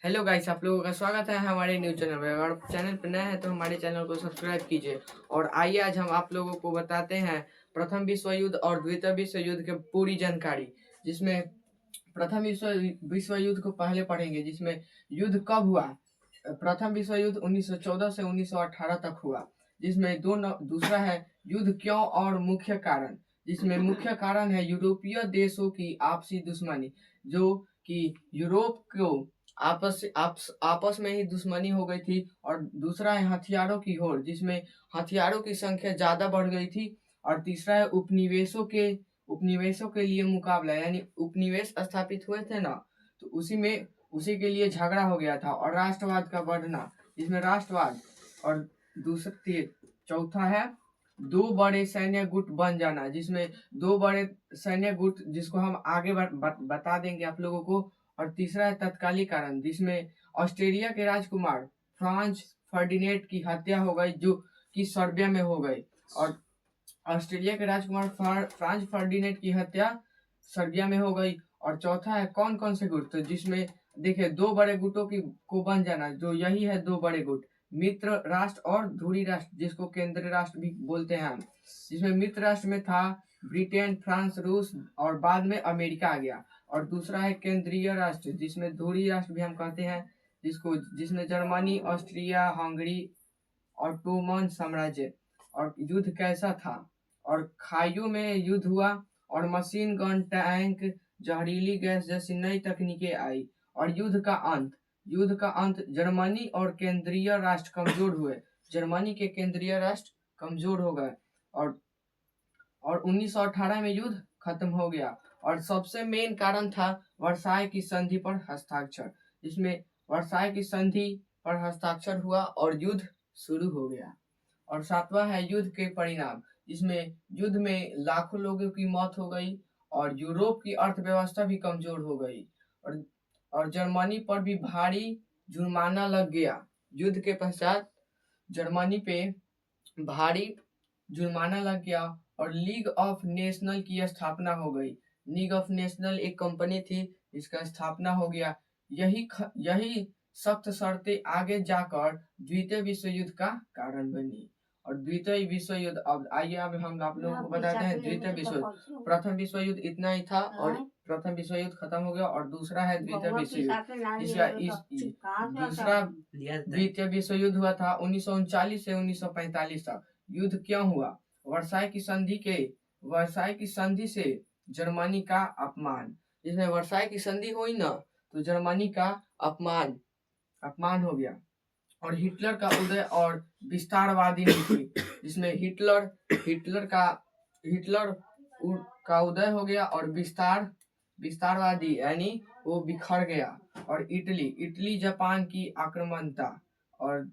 Hello guys, आप लोगों का स्वागत है हमारे न्यूज चैनल में। अगर आप चैनल पर नए हैं तो हमारे चैनल को सब्सक्राइब कीजिए। और आइए आज हम आप लोगों को बताते हैं प्रथम विश्व युद्ध और द्वितीय विश्व युद्ध की पूरी जानकारी। जिसमें प्रथम विश्व युद्ध को पहले पढ़ेंगे, जिसमें युद्ध कब हुआ। प्रथम विश्व युद्ध 1914 से 1918 तक हुआ। जिसमें दूसरा है युद्ध क्यों और मुख्य कारण। जिसमें मुख्य कारण है यूरोपीय देशों की आपसी दुश्मनी, जो कि यूरोप को आपस में ही दुश्मनी हो गई थी। और दूसरा है हथियारों की होड़, जिसमें हथियारों की संख्या ज्यादा बढ़ गई थी। और तीसरा है उपनिवेशों के लिए मुकाबला, यानी उपनिवेश स्थापित हुए थे ना, तो उसी के लिए झगड़ा हो गया था। और राष्ट्रवाद का बढ़ना, जिसमें राष्ट्रवाद। और दूसरा चौथा है दो बड़े सैन्य गुट बन जाना, जिसमें दो बड़े सैन्य गुट जिसको हम आगे बता देंगे आप लोगों को। और तीसरा है तत्कालीन कारण, जिसमें ऑस्ट्रेलिया के राजकुमार फ्रांज फर्डिनेंड की हत्या हो गई, जो कि सर्बिया में हो गई। और ऑस्ट्रेलिया के राजकुमार फ्रांज फर्डिनेंड की हत्या सर्बिया में हो गई। और चौथा है कौन कौन से गुट, तो जिसमें देखिए दो बड़े गुटों की को बन जाना, जो यही है दो बड़े गुट, मित्र राष्ट्र और धुरी राष्ट्र, जिसको केंद्रीय राष्ट्र भी बोलते हैं हम। जिसमें मित्र राष्ट्र में था ब्रिटेन, फ्रांस, रूस और बाद में अमेरिका आ गया। और दूसरा है केंद्रीय राष्ट्र, जिसमें धुरी राष्ट्र भी हम कहते हैं, जिसमें जर्मनी, ऑस्ट्रिया, हंगरी, ऑटोमन साम्राज्य। और युद्ध कैसा था, और खाइयों में युद्ध हुआ, और मशीन गन, टैंक, जहरीली गैस जैसी नई तकनीकें आई। और युद्ध का अंत जर्मनी और केंद्रीय राष्ट्र कमजोर हुए। जर्मनी के केंद्रीय राष्ट्र कमजोर हो गए। और 1918 में युद्ध खत्म हो गया। और सबसे मेन कारण था वर्साय की संधि पर हस्ताक्षर, जिसमें वर्साय की संधि पर हस्ताक्षर हुआ और युद्ध शुरू हो गया। और सातवां है युद्ध के परिणाम, जिसमें युद्ध में लाखों लोगों की मौत हो गई, और यूरोप की अर्थव्यवस्था भी कमजोर हो गई। और जर्मनी पर भी भारी जुर्माना लग गया। युद्ध के पश्चात जर्मनी पे भारी जुर्माना लग गया, और लीग ऑफ नेशनल की स्थापना हो गई। लीग ऑफ नेशनल एक कंपनी थी, जिसका स्थापना हो गया। यही सख्त शर्तें आगे जाकर द्वितीय विश्व युद्ध का कारण बनी। और द्वितीय विश्व युद्ध, अब आइए अब हम आप लोगों को बताते हैं द्वितीय विश्व युद्ध। प्रथम विश्व युद्ध इतना ही था, और प्रथम विश्व युद्ध खत्म हो गया। और दूसरा है द्वितीय विश्व युद्ध। दूसरा द्वितीय विश्व युद्ध हुआ था 1939 से 1945 तक। युद्ध क्यों हुआ। वर्साई की संधि से जर्मनी का अपमान। जिसमें वर्साई की संधि हुई ना, तो जर्मनी का अपमान हो गया। और हिटलर का उदय और विस्तारवादी नीति, जिसमें हिटलर का उदय हो गया, और विस्तारवादी यानी वो बिखर गया। और इटली जापान की आक्रामकता। और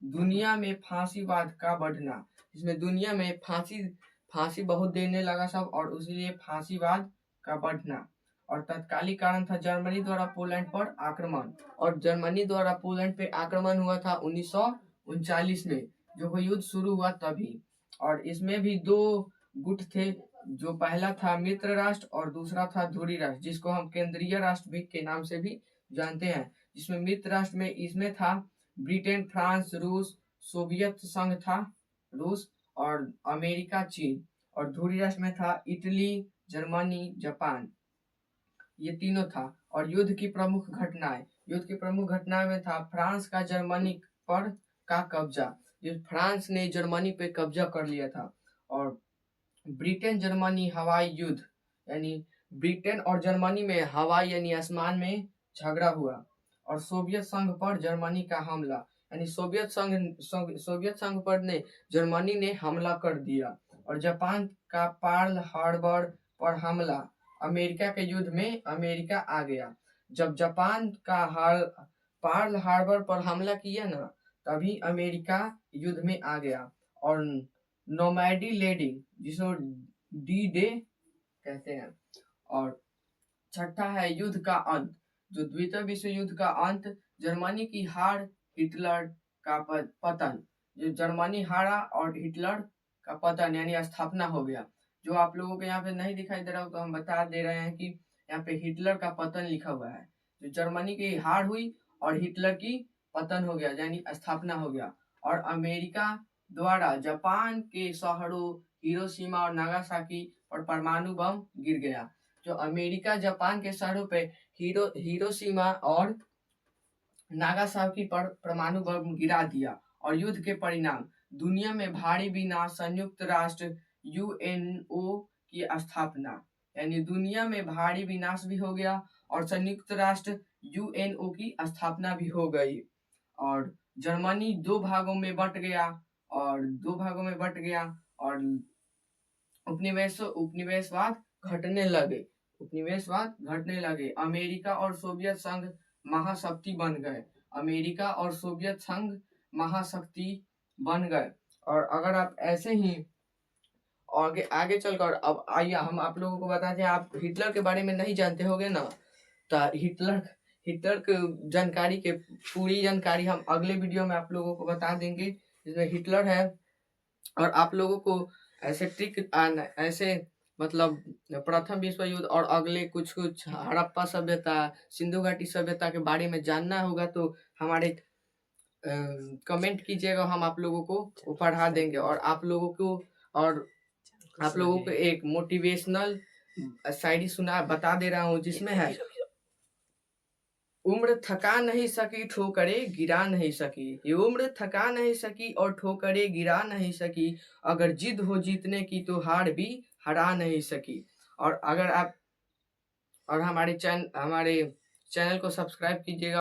दुनिया में फांसीवाद का बढ़ना, जिसमें दुनिया में फांसी बहुत देने लगा सब, और इसलिए फांसीवाद का बढ़ना। और तत्कालीन कारण था जर्मनी द्वारा पोलैंड पर आक्रमण। और जर्मनी द्वारा पोलैंड पे आक्रमण हुआ था 1939 में, जो वो युद्ध शुरू हुआ तभी। और इसमें भी दो गुट थे, जो पहला था मित्र राष्ट्र और दूसरा था धुरी राष्ट्र, जिसको हम केंद्रीय राष्ट्र भी के नाम से भी जानते हैं। जिसमें मित्र राष्ट्र में इसमें था ब्रिटेन, फ्रांस, रूस, सोवियत संघ था रूस, और अमेरिका, चीन। और धुरी राष्ट्र में था इटली, जर्मनी, जापान, ये तीनों था। और युद्ध की प्रमुख घटनाएं में था फ्रांस का जर्मनी पर का कब्जा, जो फ्रांस ने जर्मनी पे कब्जा कर लिया था। और ब्रिटेन जर्मनी हवाई युद्ध, यानी ब्रिटेन और जर्मनी में हवाई यानी आसमान में झगड़ा हुआ। और सोवियत संघ पर जर्मनी का हमला, यानी सोवियत संघ पर जर्मनी ने हमला कर दिया। और जापान का पर्ल हार्बर पर हमला, अमेरिका के युद्ध में अमेरिका आ गया। जब जापान का पर्ल हार्बर पर हमला किया ना, तभी अमेरिका युद्ध में आ गया। और नोमैडी लैंडिंग, जिसको डी डे कहते हैं। और छठा है युद्ध का अंत, जो द्वितीय विश्व युद्ध का अंत, जर्मनी की हार, हिटलर का पतन। जो जर्मनी हारा और हिटलर का पतन यानी स्थापना हो गया। जो आप लोगों को यहाँ पे नहीं दिखाई दे रहा हो, तो हम बता दे रहे हैं कि यहाँ पे हिटलर का पतन लिखा हुआ है। जो जर्मनी की हार हुई और हिटलर की पतन हो गया, यानी स्थापना हो गया। और अमेरिका द्वारा जापान के शहरों हिरोशिमा और नागासाकी पर परमाणु बम गिर गया। जो अमेरिका जापान के शहरों पे हिरोशिमा और नागासाकी पर परमाणु बम गिरा दिया। और युद्ध के परिणाम, दुनिया में भारी विनाश, संयुक्त राष्ट्र यूएनओ की स्थापना, यानी दुनिया में भारी विनाश भी हो गया और संयुक्त राष्ट्र यूएनओ की स्थापना भी हो गई। और जर्मनी दो भागों में बट गया और उपनिवेशवाद घटने लगे। अमेरिका और सोवियत संघ महाशक्ति बन गए। और अगर आप ऐसे ही आगे आगे चलकर, अब आइए हम आप लोगों को बताते हैं। आप हिटलर के बारे में नहीं जानते होगे ना, तो हिटलर की जानकारी के पूरी जानकारी हम अगले वीडियो में आप लोगों को बता देंगे, जिसमें हिटलर है। और आप लोगों को ऐसे मतलब प्रथम विश्व युद्ध और अगले कुछ हड़प्पा सभ्यता, सिंधु घाटी सभ्यता के बारे में जानना होगा तो हमारे कमेंट कीजिएगा, हम आप लोगों को वो पढ़ा देंगे। और आप लोगों को एक मोटिवेशनल शायरी बता दे रहा हूँ, जिसमें है, उम्र थका नहीं सकी ठोकरे गिरा नहीं सकी, ये उम्र थका नहीं सकी और ठोकरे गिरा नहीं सकी, अगर जिद हो जीतने की तो हार भी हरा नहीं सकी। और अगर आप हमारे चैनल को सब्सक्राइब कीजिएगा।